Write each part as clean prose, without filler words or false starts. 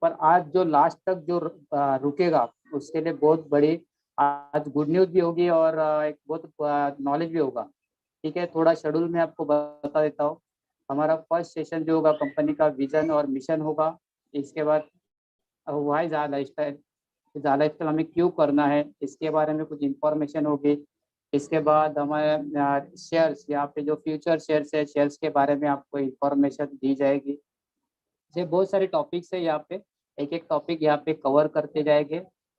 पर आज जो लास्ट तक जो रुकेगा उसके लिए बहुत बड़ी आज गुड न्यूज भी होगी और एक बहुत नॉलेज भी होगा। ठीक है, थोड़ा शेड्यूल में आपको बता देता हूँ। हमारा फर्स्ट सेशन जो होगा कंपनी का विजन और मिशन होगा। इसके बाद वाई ज़ा लाइफस्टाइल, ज़ा लाइफस्टाइल हमें क्यों करना है इसके बारे में कुछ इंफॉर्मेशन होगी। इसके बाद हमारे शेयर्स, यहाँ पे जो फ्यूचर शेयर्स है शेयर्स के बारे में आपको इंफॉर्मेशन दी जाएगी। ये बहुत सारे टॉपिक्स है यहाँ पे, एक एक टॉपिक यहाँ पे कवर करते जाएंगे।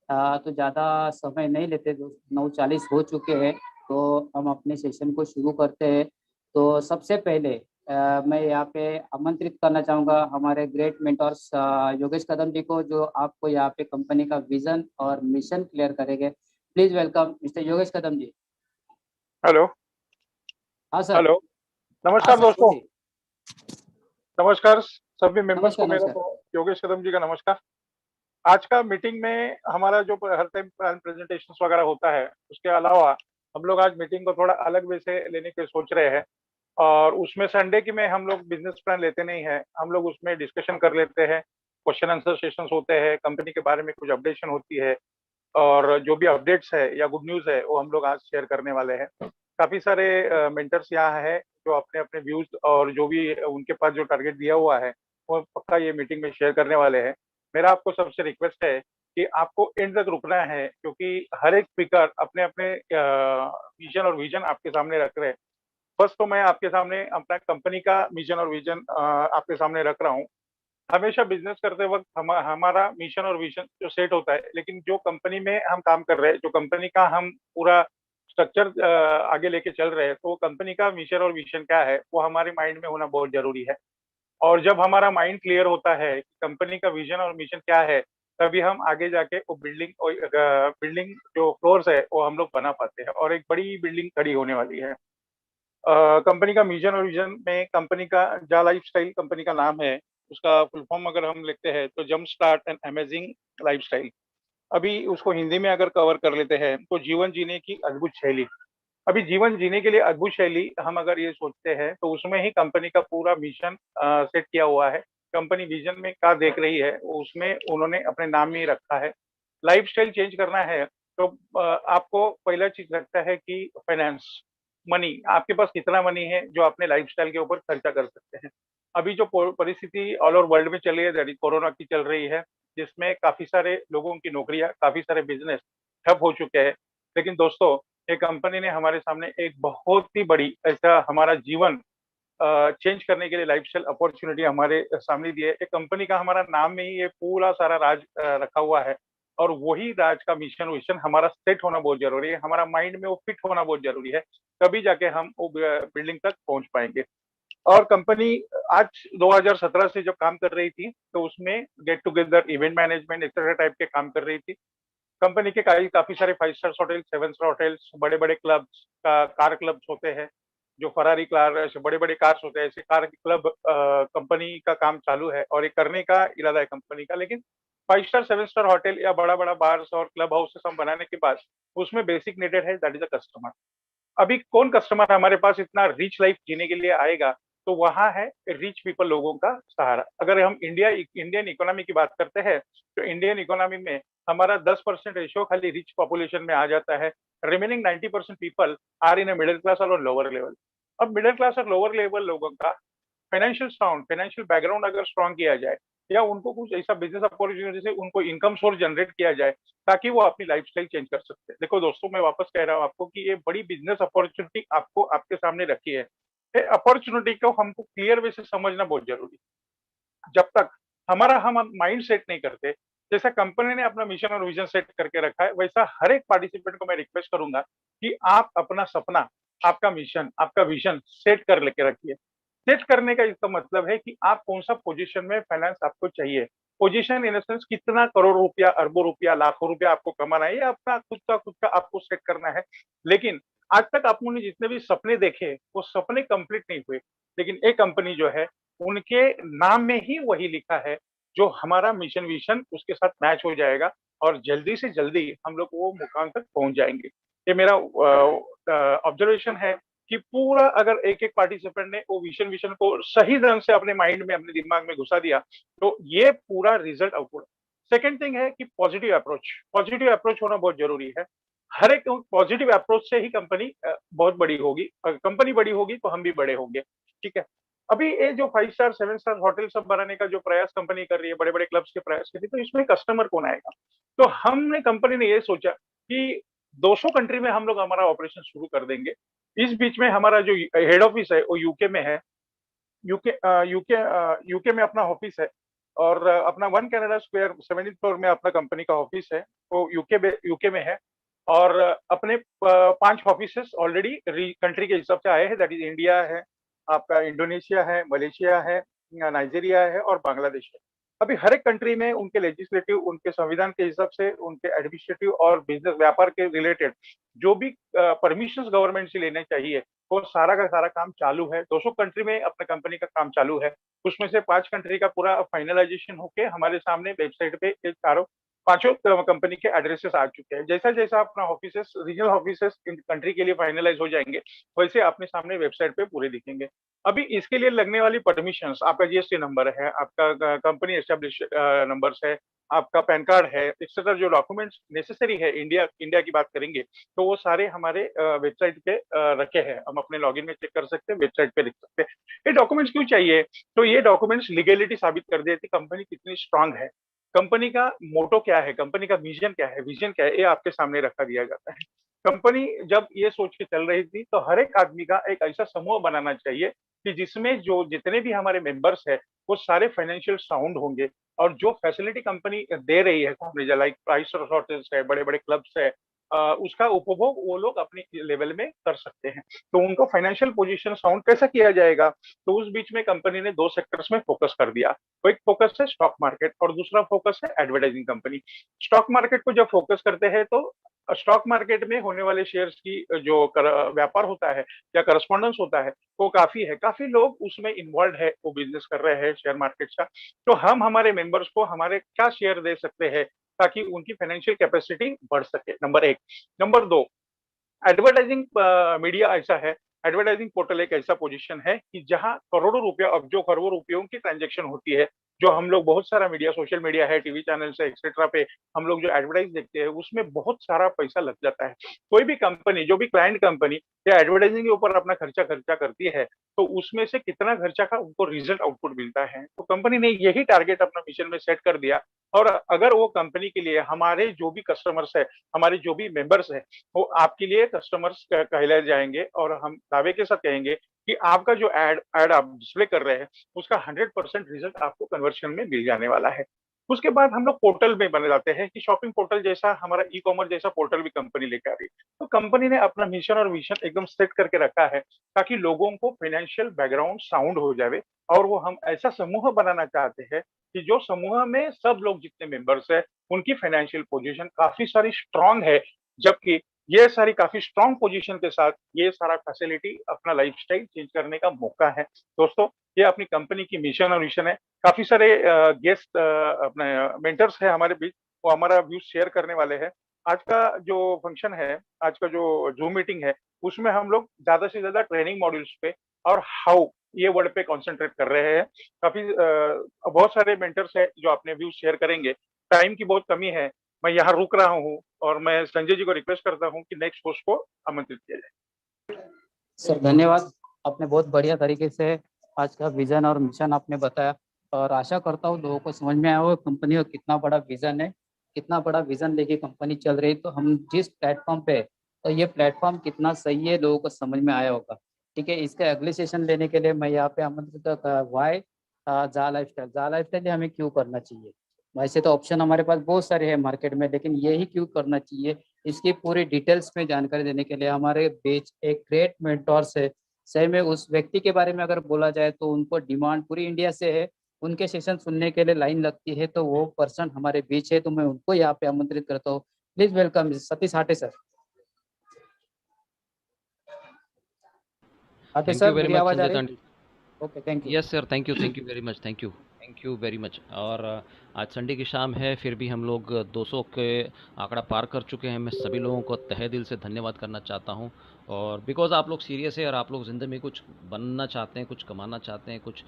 तो ज़्यादा समय नहीं लेते, 9:40 हो चुके हैं, तो हम अपने सेशन को शुरू करते हैं। तो सबसे पहले मैं यहाँ पे आमंत्रित करना चाहूँगा हमारे ग्रेट मेंटर्स योगेश कदम जी को, जो आपको यहाँ पे कंपनी का विजन और मिशन क्लियर करेंगे। Please welcome mister Yogesh Kadam ji. Hello. हाँ सर। हेलो। हाँ नमस्कार सर दोस्तों। बोलिए। नमस्कार सभी मेंबर्स को नमस्कार मेरा नमस्कार। तो योगेश कदम जी का नमस्कार। आज का मीटिंग में हमारा जो हर टाइम प्रेजेंटेशन वगैरह होता है, उसके अलावा हम लोग आज मीटिंग को थोड़ा अलग वे से लेने की सोच रहे हैं। और उसमें संडे की में हम लोग बिजनेस प्लान लेते नहीं है, हम लोग उसमें डिस्कशन कर लेते हैं, क्वेश्चन आंसर सेशंस होते हैं, कंपनी के बारे में कुछ अपडेशन होती है, और जो भी अपडेट्स है या गुड न्यूज है वो हम लोग आज शेयर करने वाले हैं। काफी सारे मेंटर्स यहाँ है जो अपने अपने व्यूज और जो भी उनके पास जो टारगेट दिया हुआ है वो पक्का ये मीटिंग में शेयर करने वाले हैं। मेरा आपको सबसे रिक्वेस्ट है कि आपको एंड तक रुकना है, क्योंकि हर एक स्पीकर अपने अपने मिशन और विजन आपके सामने रख रहे हैं। बस तो मैं आपके सामने अपना कंपनी का मिशन और विजन आपके सामने रख रहा हूँ। हमेशा बिजनेस करते वक्त हमारा मिशन और विजन जो सेट होता है, लेकिन जो कंपनी में हम काम कर रहे हैं, जो कंपनी का हम पूरा स्ट्रक्चर आगे लेके चल रहे हैं, तो कंपनी का मिशन और विजन क्या है वो हमारे माइंड में होना बहुत जरूरी है। और जब हमारा माइंड क्लियर होता है कि कंपनी का विजन और मिशन क्या है, तभी हम आगे जाके वो बिल्डिंग जो फ्लोर्स है वो हम लोग बना पाते हैं और एक बड़ी बिल्डिंग खड़ी होने वाली है। कंपनी का मिशन और विजन में कंपनी का जा लाइफस्टाइल कंपनी का नाम है। उसका फुल फॉर्म अगर हम लिखते हैं तो jump start and amazing lifestyle. अभी उसको हिंदी में अगर कवर कर लेते हैं तो जीवन जीने की अद्भुत शैली। अभी जीवन जीने के लिए अद्भुत शैली हम अगर ये सोचते हैं तो उसमें ही कंपनी का पूरा मिशन सेट किया हुआ है। कंपनी विजन में क्या देख रही है उसमें उन्होंने अपने नाम में ही रखा है। लाइफस्टाइल चेंज करना है तो आपको पहला चीज लगता है कि फाइनेंस, मनी, आपके पास कितना मनी है जो अपने लाइफस्टाइल के ऊपर खर्चा कर सकते हैं। अभी जो परिस्थिति ऑल ओवर वर्ल्ड में चल रही है, दैट इज कोरोना की चल रही है, जिसमें काफी सारे लोगों की नौकरियां, काफी सारे बिजनेस ठप हो चुके हैं। लेकिन दोस्तों, एक कंपनी ने हमारे सामने एक बहुत ही बड़ी ऐसा हमारा जीवन चेंज करने के लिए लाइफस्टाइल अपॉर्चुनिटी हमारे सामने दी है। एक कंपनी का हमारा नाम में ही ये पूरा सारा राज रखा हुआ है, और वही राज का मिशन विशन हमारा सेट होना बहुत जरूरी है, हमारा माइंड में वो फिट होना बहुत जरूरी है, तभी जाके हम वो बिल्डिंग तक पहुंच पाएंगे। और कंपनी आज 2017 से जब काम कर रही थी तो उसमें get together, event management, etcetera type के काम कर रही थी। कंपनी के काफी सारे 5 स्टार होटल, 7 स्टार होटल्स, बड़े बड़े क्लब्स का कार क्लब्स होते हैं, जो फरारी कार, ऐसे बड़े बड़े कार्स होते हैं, ऐसे कार क्लब कंपनी का काम चालू है और ये करने का इरादा है कंपनी का। लेकिन 5 स्टार 7 स्टार होटल या बड़ा बड़ा बार्स और क्लब हाउसेस हम बनाने के बाद उसमें बेसिक नीडेड है, दैट इज अ कस्टमर। अभी कौन कस्टमर हमारे पास इतना रिच लाइफ जीने के लिए आएगा, तो वहां है रिच पीपल लोगों का सहारा। अगर हम इंडियन इकोनॉमी की बात करते हैं तो इंडियन इकोनॉमी में हमारा 10% रेशियो खाली रिच पॉपुलेशन में आ जाता है। Remaining 90% people are in a middle class और लोअर लेवल। अब मिडिल क्लास और लोअर लेवल लोगों का फाइनेंशियल बैकग्राउंड अगर स्ट्रांग किया जाए, या उनको कुछ ऐसा बिजनेस अपॉर्चुनिटी से उनको इनकम सोर्स जनरेट किया जाए, ताकि वो अपनी लाइफस्टाइल चेंज कर सकते हैं। देखो दोस्तों, मैं वापस कह रहा हूँ आपको कि ये बड़ी बिजनेस अपॉर्चुनिटी आपको आपके सामने रखी है। ये अपॉर्चुनिटी को हमको क्लियर वे से समझना बहुत जरूरी है। जब तक हम माइंड सेट नहीं करते, जैसा कंपनी ने अपना मिशन और विजन सेट करके रखा है, वैसा हर एक पार्टिसिपेंट को मैं रिक्वेस्ट करूंगा कि आप अपना सपना, आपका मिशन, आपका विजन सेट कर लेके रखिए। सेट करने का इसका मतलब है कि आप कौन सा पोजीशन में फाइनेंस आपको चाहिए। पोजीशन इन सेंस कितना करोड़ रुपया, अरबों रुपया, लाखों रुपया आपको कमाना है, ये अपना खुद का आपको सेट करना है। लेकिन आज तक आपने जितने भी सपने देखे वो सपने कंप्लीट नहीं हुए, लेकिन एक कंपनी जो है उनके नाम में ही वही लिखा है, जो हमारा मिशन विजन उसके साथ मैच हो जाएगा और जल्दी से जल्दी हम लोग वो मुकाम तक पहुंच जाएंगे। ये मेरा ऑब्जर्वेशन है। कि पूरा अगर एक एक पार्टिसिपेंट ने वो विजन को सही ढंग से अपने माइंड में, अपने दिमाग में घुसा दिया, तो ये पूरा रिजल्ट आउटपुट। सेकेंड थिंग है कि पॉजिटिव अप्रोच होना बहुत जरूरी है। हर एक पॉजिटिव अप्रोच से ही कंपनी बहुत बड़ी होगी। अगर कंपनी बड़ी होगी तो हम भी बड़े होंगे। ठीक है। अभी ये जो 5 स्टार 7 स्टार होटल सब बनाने का जो प्रयास कंपनी कर रही है, बड़े बड़े क्लब्स के प्रयास कर रही है, तो इसमें कस्टमर कौन आएगा? तो हमने, कंपनी ने ये सोचा कि 200 कंट्री में हम लोग हमारा ऑपरेशन शुरू कर देंगे। इस बीच में हमारा जो हेड ऑफिस है वो यूके में है। यूके में अपना ऑफिस है, और अपना one Canada square 17th floor में अपना कंपनी का ऑफिस है, वो यूके में है। और अपने 5 ऑफिसेस ऑलरेडी कंट्री के हिसाब से आए हैं, दैट इज इंडिया है, आपका इंडोनेशिया है, मलेशिया है, नाइजीरिया है और बांग्लादेश है। अभी हर एक कंट्री में उनके लेजिस्लेटिव, उनके संविधान के हिसाब से, उनके एडमिनिस्ट्रेटिव और बिजनेस व्यापार के रिलेटेड जो भी परमिशन गवर्नमेंट से लेने चाहिए, वो सारा का सारा काम चालू है। 200 कंट्री में अपने कंपनी का काम चालू है। उसमें से 5 कंट्री का पूरा फाइनलाइजेशन होके हमारे सामने वेबसाइट पे एक चारों पांचों कंपनी के एड्रेसेस आ चुके हैं। जैसा जैसा अपना offices, regional offices in country के लिए फाइनलाइज हो जाएंगे, वैसे अपने सामने वेबसाइट पे पूरे दिखेंगे। अभी इसके लिए लगने वाली परमिशन, आपका जीएसटी नंबर है, आपका कंपनी एस्टेब्लिश नंबर्स है, आपका पैन कार्ड है, एक्सेट्रा जो डॉक्यूमेंट्स नेसेसरी है, इंडिया की बात करेंगे तो वो सारे हमारे वेबसाइट पे रखे हैं। हम अपने लॉगिन में चेक कर सकते हैं, वेबसाइट पे लिख सकते हैं। ये डॉक्यूमेंट्स क्यों चाहिए? तो ये डॉक्यूमेंट्स लीगलिटी साबित कर देती कंपनी कितनी स्ट्रांग है, कंपनी का मोटो क्या है, कंपनी का विजन क्या है, ये आपके सामने रखा दिया जाता है। कंपनी जब ये सोच के चल रही थी तो हर एक आदमी का एक ऐसा समूह बनाना चाहिए कि जिसमें जो जितने भी हमारे मेंबर्स है वो सारे फाइनेंशियल साउंड होंगे, और जो फैसिलिटी कंपनी दे रही है सामने, लाइक प्राइस होटल्स है, बड़े बड़े क्लब्स है, उसका उपभोग वो लोग अपने लेवल में कर सकते हैं। तो उनको फाइनेंशियल पोजीशन साउंड कैसा किया जाएगा? तो उस बीच में कंपनी ने 2 सेक्टर्स में फोकस कर दिया। तो एक फोकस है स्टॉक मार्केट और दूसरा फोकस है एडवर्टाइजिंग कंपनी। स्टॉक मार्केट को जब फोकस करते हैं तो स्टॉक मार्केट में होने वाले शेयर्स की जो व्यापार होता है या करस्पॉन्डेंस होता है वो काफी है, काफी लोग उसमें इन्वॉल्व है, वो बिजनेस कर रहे हैं शेयर मार्केट का। तो हम हमारे मेंबर्स को हमारे क्या शेयर दे सकते हैं ताकि उनकी फाइनेंशियल कैपेसिटी बढ़ सके, नंबर 1। नंबर 2, एडवर्टाइजिंग मीडिया ऐसा है, एडवर्टाइजिंग पोर्टल एक ऐसा पोजीशन है कि जहां करोड़ों रुपया, अब जो करोड़ों रुपयों की ट्रांजैक्शन होती है, जो हम लोग बहुत सारा मीडिया, सोशल मीडिया है, टीवी चैनल से एक्सेट्रा पे हम लोग जो एडवर्टाइज देखते हैं उसमें बहुत सारा पैसा लग जाता है। कोई भी कंपनी, जो भी क्लाइंट कंपनी या एडवर्टाइजिंग के ऊपर अपना खर्चा करती है, तो उसमें से कितना खर्चा का उनको रिजल्ट आउटपुट मिलता है। तो कंपनी ने यही टारगेट अपना मिशन में सेट कर दिया। और अगर वो कंपनी के लिए हमारे जो भी कस्टमर्स है, हमारे जो भी मेंबर्स है, वो आपके लिए कस्टमर्स कहलाए जाएंगे, और हम दावे के साथ कहेंगे कि आपका जो एड आप डिस्प्ले कर रहे हैं उसका 100% रिजल्ट आपको कन्वर्शन में मिल जाने वाला है। उसके बाद हम लोग पोर्टल में बने जाते हैं कि शॉपिंग पोर्टल जैसा, हमारा ई कॉमर्स जैसा पोर्टल भी कंपनी लेकर आ रही है। तो कंपनी ने अपना मिशन और विजन एकदम सेट करके रखा है ताकि लोगों को फाइनेंशियल बैकग्राउंड साउंड हो जाए। और वो हम ऐसा समूह बनाना चाहते हैं कि जो समूह में सब लोग जितने मेंबर्स है उनकी फाइनेंशियल पोजीशन काफी सारी स्ट्रांग है, जबकि ये सारी काफी स्ट्रांग पोजीशन के साथ ये सारा फैसिलिटी अपना लाइफस्टाइल चेंज करने का मौका है। दोस्तों, ये अपनी कंपनी की मिशन और विजन है। काफी सारे गेस्ट अपने मेंटर्स है हमारे बीच, वो हमारा व्यूज शेयर करने वाले हैं। आज का जो फंक्शन है, आज का जो जूम मीटिंग है, उसमें हम लोग ज्यादा से ज्यादा ट्रेनिंग मॉड्यूल्स पे और हाउ ये वर्ड पे कंसंट्रेट कर रहे हैं। काफी बहुत सारे मेंटर्स है जो अपने व्यूज शेयर करेंगे। टाइम की बहुत कमी है, मैं यहाँ रुक रहा हूँ और मैं संजय जी को रिक्वेस्ट करता हूँ कि नेक्स्ट पोस्ट को आमंत्रित किया जाए। सर धन्यवाद, आपने बहुत बढ़िया तरीके से आज का विजन और मिशन आपने बताया, और आशा करता हूँ लोगों को समझ में आया हो कंपनी का कितना बड़ा विजन है, कितना बड़ा विजन लेके कंपनी चल रही है। तो हम जिस प्लेटफॉर्म पे, तो ये प्लेटफॉर्म कितना सही है लोगों को समझ में आया होगा। ठीक है, इसके अगले सेशन लेने के लिए मैं यहाँ पे आमंत्रित, वाई जा लाइफस्टाइल हमें क्यों करना चाहिए। वैसे तो ऑप्शन हमारे पास बहुत सारे हैं मार्केट में, लेकिन यही क्यों करना चाहिए, इसकी पूरी डिटेल्स में जानकारी देने के लिए हमारे बीच एक ग्रेट मेंटोर्स है। सही में उस व्यक्ति के बारे में अगर बोला जाए तो उनको डिमांड पूरी इंडिया से है, उनके सेशन सुनने के लिए लाइन लगती है, तो वो पर्सन हमारे बीच है, तो मैं उनको यहाँ पे आमंत्रित करता हूँ। Please welcome Satish Hate sir. Hate Thank you sir, very मेरी much, आवाज आ Sanjay रही है? Tandi. Okay, thank you. Yes, sir. Thank you very much. Thank you. Thank you very much. और आज संडे की शाम है, फिर भी हम लोग 200 के आंकड़ा पार कर चुके हैं। मैं सभी लोगों को तहे दिल से धन्यवाद करना चाहता हूं, और बिकॉज़ आप लोग सीरियस है और आप लोग ज़िंदगी में कुछ बनना चाहते हैं, कुछ कमाना चाहते हैं, कुछ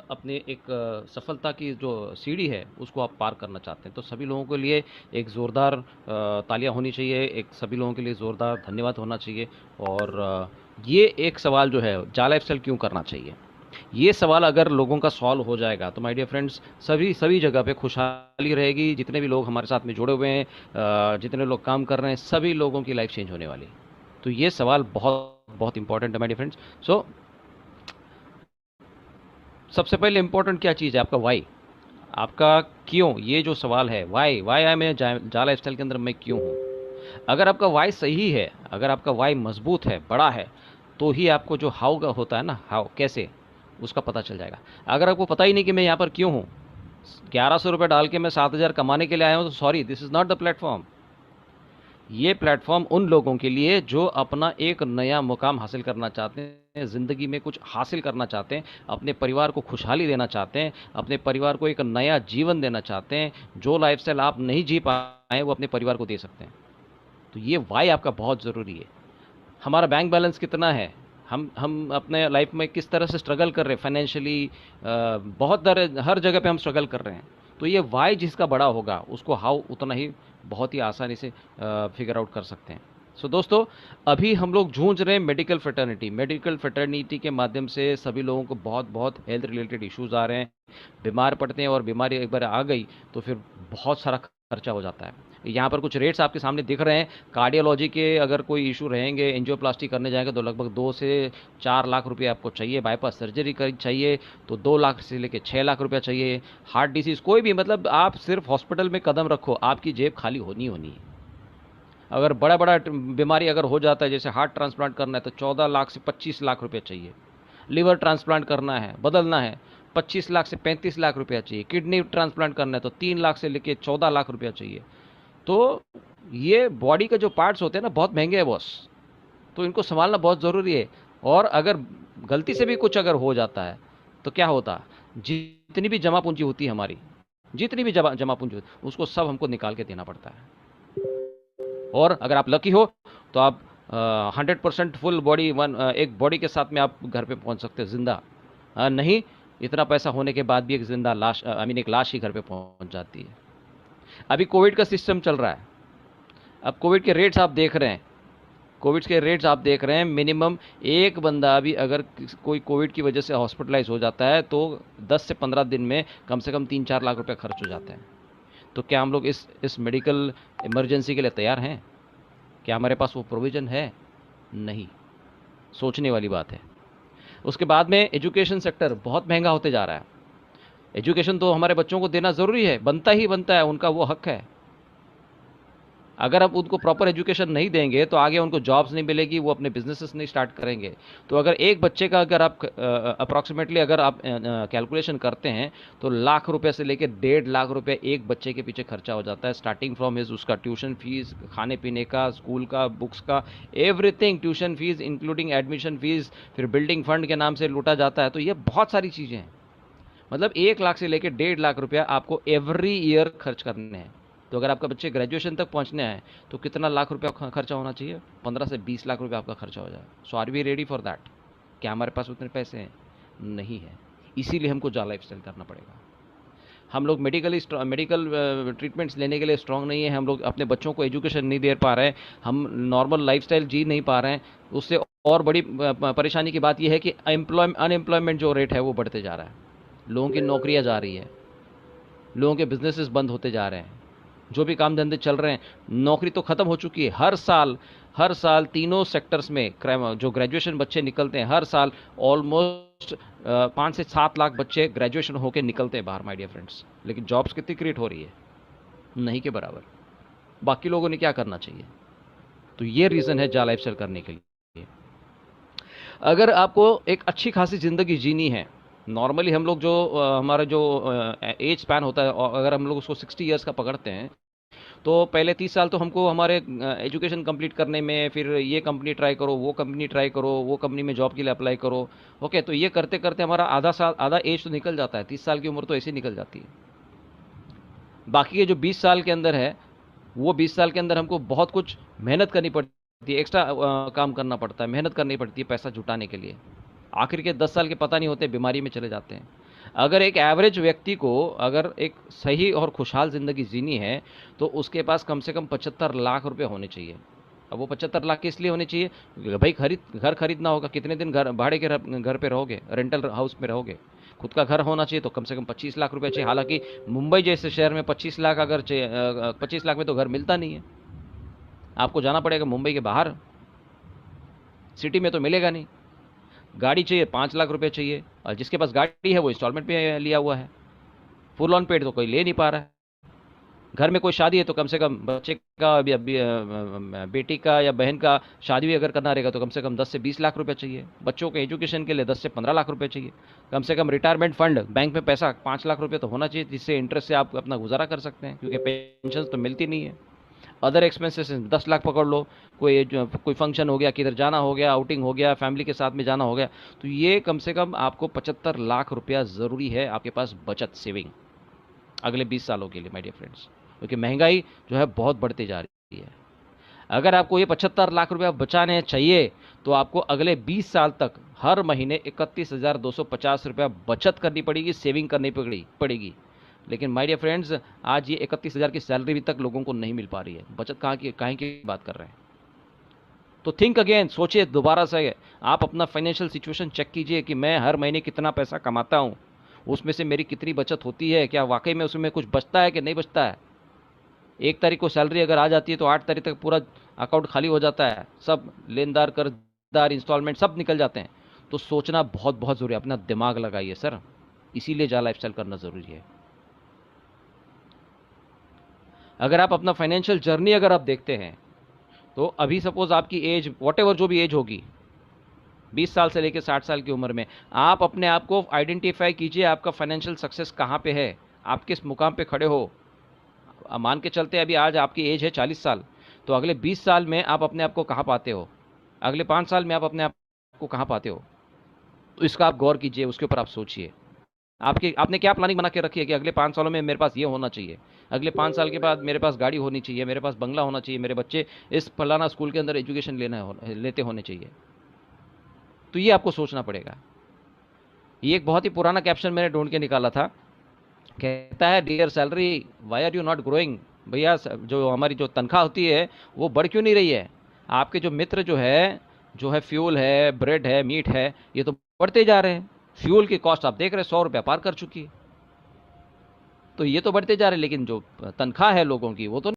अपने एक सफलता की जो सीढ़ी है उसको आप पार करना चाहते हैं, तो सभी लोगों के लिए एक ज़ोरदार तालियां होनी चाहिए, एक सभी लोगों के लिए ज़ोरदार धन्यवाद होना चाहिए। और ये एक सवाल जो है, जा लाइफस्टाइल क्यों करना चाहिए, ये सवाल अगर लोगों का सॉल्व हो जाएगा तो माय डियर फ्रेंड्स, सभी सभी जगह पे खुशहाली रहेगी। जितने भी लोग हमारे साथ में जुड़े हुए हैं, जितने लोग काम कर रहे हैं, सभी लोगों की लाइफ चेंज होने वाली है। तो ये सवाल बहुत बहुत इंपॉर्टेंट है माय डियर फ्रेंड्स। सो सबसे पहले इंपॉर्टेंट क्या चीज़ है? आपका वाई, आपका क्यों। ये जो सवाल है, वाई वाई आई मैं जा लाइफ स्टाइल के अंदर मैं क्यों हूँ। अगर आपका वाई सही है, अगर आपका वाई मजबूत है, बड़ा है, तो ही आपको जो हाउ का होता है ना, हाउ कैसे, उसका पता चल जाएगा। अगर आपको पता ही नहीं कि मैं यहाँ पर क्यों हूँ, 1100 रुपये डाल के मैं 7000 कमाने के लिए आया हूँ, तो sorry, this is not the platform. ये प्लेटफॉर्म उन लोगों के लिए जो अपना एक नया मुकाम हासिल करना चाहते हैं, ज़िंदगी में कुछ हासिल करना चाहते हैं, अपने परिवार को खुशहाली देना चाहते हैं, अपने परिवार को एक नया जीवन देना चाहते हैं। जो लाइफस्टाइल आप नहीं जी पाए वो अपने परिवार को दे सकते हैं। तो ये वाई आपका बहुत ज़रूरी है। हमारा बैंक बैलेंस कितना है, हम अपने लाइफ में किस तरह से स्ट्रगल कर रहे हैं फाइनेंशियली, बहुत हर जगह पे हम स्ट्रगल कर रहे हैं। तो ये वाई जिसका बड़ा होगा उसको हाउ उतना ही बहुत ही आसानी से फिगर आउट कर सकते हैं। सो दोस्तों, अभी हम लोग जूझ रहे हैं मेडिकल फ्रेटर्निटी के माध्यम से सभी लोगों को बहुत बहुत हेल्थ रिलेटेड इश्यूज आ रहे हैं, बीमार पड़ते हैं, और बीमारी एक बार आ गई तो फिर बहुत सारा खर्चा हो जाता है। यहाँ पर कुछ रेट्स आपके सामने दिख रहे हैं। कार्डियोलॉजी के अगर कोई इशू रहेंगे, एंजियोप्लास्टी करने जाएंगे तो लगभग 2 से 4 लाख रुपए आपको चाहिए। बाईपास सर्जरी कर चाहिए तो 2 लाख से लेकर 6 लाख रुपया चाहिए। हार्ट डिसीज़ कोई भी, मतलब आप सिर्फ हॉस्पिटल में कदम रखो, आपकी जेब खाली होनी होनी है। अगर बड़ा बड़ा बीमारी अगर हो जाता है, जैसे हार्ट ट्रांसप्लांट करना है तो 14 लाख से 25 लाख रुपये चाहिए। लिवर ट्रांसप्लांट करना है, बदलना है, 25 लाख से 35 लाख रुपया चाहिए। किडनी ट्रांसप्लांट करना है तो 3 लाख से लेकर 14 लाख रुपया चाहिए। तो ये बॉडी के जो पार्ट्स होते हैं ना, बहुत महंगे हैं बॉस, तो इनको संभालना बहुत ज़रूरी है। और अगर गलती से भी कुछ अगर हो जाता है तो क्या होता, जितनी भी जमा पूंजी होती है हमारी, जितनी भी जमा पूंजी होती है, उसको सब हमको निकाल के देना पड़ता है। और अगर आप लकी हो तो आप 100% फुल बॉडी, एक बॉडी के साथ में आप घर पे पहुंच सकते हैं जिंदा। नहीं, इतना पैसा होने के बाद भी एक जिंदा लाश, आई मीन एक लाश ही घर पे पहुंच जाती है। अभी कोविड का सिस्टम चल रहा है। अब कोविड के रेट्स आप देख रहे हैं, मिनिमम एक बंदा भी अगर कोई कोविड की वजह से हॉस्पिटलाइज हो जाता है तो 10 से 15 दिन में कम से कम 3-4 लाख रुपए खर्च हो जाते हैं। तो क्या हम लोग इस मेडिकल इमरजेंसी के लिए तैयार हैं? क्या हमारे पास वो प्रोविज़न है? नहीं। सोचने वाली बात है। उसके बाद में एजुकेशन सेक्टर बहुत महंगा होते जा रहा है। एजुकेशन तो हमारे बच्चों को देना ज़रूरी है, बनता ही बनता है, उनका वो हक है। अगर आप उनको प्रॉपर एजुकेशन नहीं देंगे तो आगे उनको जॉब्स नहीं मिलेगी, वो अपने बिजनेसेस नहीं स्टार्ट करेंगे। तो अगर एक बच्चे का अगर आप अप्रॉक्सीमेटली अगर आप कैलकुलेशन करते हैं तो लाख रुपए से लेकर 1.5 लाख रुपए एक बच्चे के पीछे खर्चा हो जाता है, स्टार्टिंग फ्रॉम हिज उसका ट्यूशन फीस, खाने पीने का, स्कूल का, बुक्स का, everything, tuition fees including admission fees, फिर बिल्डिंग फंड के नाम से लूटा जाता है। तो ये बहुत सारी चीज़ें हैं। मतलब 1 लाख से लेकर 1.5 लाख रुपया आपको एवरी ईयर खर्च करने हैं। तो अगर आपका बच्चे ग्रेजुएशन तक पहुंचने हैं तो कितना लाख रुपया खर्चा होना चाहिए? 15 से 20 लाख रुपया आपका खर्चा हो जाए। So are we ready for that? क्या हमारे पास उतने पैसे हैं? नहीं है। इसीलिए हमको जा लाइफ स्टाइल करना पड़ेगा। हम लोग मेडिकल ट्रीटमेंट्स लेने के लिए स्ट्रांग नहीं है, हम लोग अपने बच्चों को एजुकेशन नहीं दे पा रहे हैं, हम नॉर्मल लाइफस्टाइल जी नहीं पा रहे हैं। उससे और बड़ी परेशानी की बात यह है कि अनएम्प्लॉयमेंट जो रेट है वो बढ़ते जा रहा है। लोगों की नौकरियां जा रही है, लोगों के बिजनेसेस बंद होते जा रहे हैं, जो भी काम धंधे चल रहे हैं, नौकरी तो ख़त्म हो चुकी है। हर साल तीनों सेक्टर्स में जो ग्रेजुएशन बच्चे निकलते हैं, हर साल ऑलमोस्ट 5 से 7 लाख बच्चे ग्रेजुएशन होकर निकलते हैं बाहर माय डियर फ्रेंड्स। लेकिन जॉब्स कितनी क्रिएट हो रही है? नहीं के बराबर। बाकी लोगों ने क्या करना चाहिए? तो ये रीज़न है जा लाइफस्टाइल करने के लिए। अगर आपको एक अच्छी खासी ज़िंदगी जीनी है, नॉर्मली हम लोग जो हमारा जो एज स्पैन होता है, और अगर हम लोग उसको 60 ईयर्स का पकड़ते हैं तो पहले 30 साल तो हमको हमारे एजुकेशन कंप्लीट करने में, फिर ये कंपनी ट्राई करो, वो कंपनी ट्राई करो, वो कंपनी में जॉब के लिए अप्लाई करो। ओके, तो ये करते करते हमारा आधा एज तो निकल जाता है, 30 साल की उम्र तो ऐसे ही निकल जाती है। बाकी के जो 20 साल के अंदर है, वो 20 साल के अंदर हमको बहुत कुछ मेहनत करनी पड़ती है, एक्स्ट्रा काम करना पड़ता है, मेहनत करनी पड़ती है पैसा जुटाने के लिए। आखिर के 10 साल के पता नहीं होते, बीमारी में चले जाते हैं। अगर एक एवरेज व्यक्ति को अगर एक सही और खुशहाल ज़िंदगी जीनी है तो उसके पास कम से कम 75 लाख रुपए होने चाहिए। अब वो 75 लाख किस लिए होने चाहिए भाई? घर खरीदना होगा, कितने दिन घर भाड़े के घर पे रहोगे, रेंटल हाउस में रहोगे? खुद का घर होना चाहिए तो कम से कम 25 लाख रुपए चाहिए। हालांकि मुंबई जैसे शहर में 25 लाख अगर 25 लाख में तो घर मिलता नहीं है, आपको जाना पड़ेगा मुंबई के बाहर, सिटी में तो मिलेगा नहीं। गाड़ी चाहिए 5 लाख रुपए चाहिए, और जिसके पास गाड़ी है वो इंस्टॉलमेंट पे लिया हुआ है, फुल ऑन पेड तो कोई ले नहीं पा रहा है। घर में कोई शादी है तो कम से कम बच्चे का या बेटी का या बहन का शादी भी अगर करना रहेगा तो कम से कम 10 से 20 लाख रुपए चाहिए। बच्चों के एजुकेशन के लिए 10 से 15 लाख रुपए चाहिए। कम से कम रिटायरमेंट फंड बैंक में पैसा 5 लाख रुपए तो होना चाहिए, जिससे इंटरेस्ट से आप अपना गुजारा कर सकते हैं, क्योंकि पेंशन तो मिलती नहीं है। अदर एक्सपेंसेस 10 लाख पकड़ लो, कोई फंक्शन हो गया, किधर जाना हो गया, आउटिंग हो गया, फैमिली के साथ में जाना हो गया, तो ये कम से कम आपको 75 लाख रुपया ज़रूरी है आपके पास बचत, सेविंग, अगले 20 सालों के लिए माय डियर फ्रेंड्स। क्योंकि महंगाई जो है बहुत बढ़ती जा रही है। अगर आपको ये 75 लाख रुपया बचाने चाहिए तो आपको अगले 20 साल तक हर महीने 31,250 रुपया बचत करनी पड़ेगी, सेविंग करनी पड़ेगी। लेकिन माय डियर फ्रेंड्स, आज ये 31,000 की सैलरी भी तक लोगों को नहीं मिल पा रही है। बचत काहे की बात कर रहे हैं? तो थिंक अगेन, सोचिए दोबारा से। आप अपना फाइनेंशियल सिचुएशन चेक कीजिए कि मैं हर महीने कितना पैसा कमाता हूँ, उसमें से मेरी कितनी बचत होती है, क्या वाकई में उसमें कुछ बचता है कि नहीं बचता है। 1 तारीख को सैलरी अगर आ जाती है तो 8 तारीख तक पूरा अकाउंट खाली हो जाता है, सब लेनदार, कर्जदार, इंस्टॉलमेंट सब निकल जाते हैं। तो सोचना बहुत बहुत ज़रूरी है, अपना दिमाग लगाइए सर, इसीलिए जाला लाइफस्टाइल करना ज़रूरी है। अगर आप अपना फाइनेंशियल जर्नी अगर आप देखते हैं तो अभी सपोज आपकी एज व्हाटएवर जो भी एज होगी, 20 साल से लेकर 60 साल की उम्र में, आप अपने आप को आइडेंटिफाई कीजिए, आपका फाइनेंशियल सक्सेस कहाँ पे है, आप किस मुकाम पे खड़े हो। मान के चलते अभी आज आपकी एज है 40 साल, तो अगले 20 साल में आप अपने आप को कहाँ पाते हो, अगले 5 साल में आप अपने आप को कहाँ पाते हो, तो इसका आप गौर कीजिए, उसके ऊपर आप सोचिए। आपने क्या प्लानिंग बना के रखी है कि अगले 5 सालों में मेरे पास ये होना चाहिए, अगले 5 साल के बाद मेरे पास गाड़ी होनी चाहिए, मेरे पास बंगला होना चाहिए, मेरे बच्चे इस फलाना स्कूल के अंदर एजुकेशन लेते होने चाहिए। तो ये आपको सोचना पड़ेगा। ये एक बहुत ही पुराना कैप्शन मैंने ढूंढ के निकाला था, कहता है dear salary why are you not growing. भैया जो हमारी जो तनख्वाह होती है वो बढ़ क्यों नहीं रही है? आपके जो मित्र जो है फ्यूल है, ब्रेड है, मीट है, ये तो बढ़ते जा रहे हैं। फ्यूल की कॉस्ट आप देख रहे हैं 100 रुपया पार कर चुकी है, तो ये तो बढ़ते जा रहे हैं, लेकिन जो तनख्वाह है लोगों की वो तो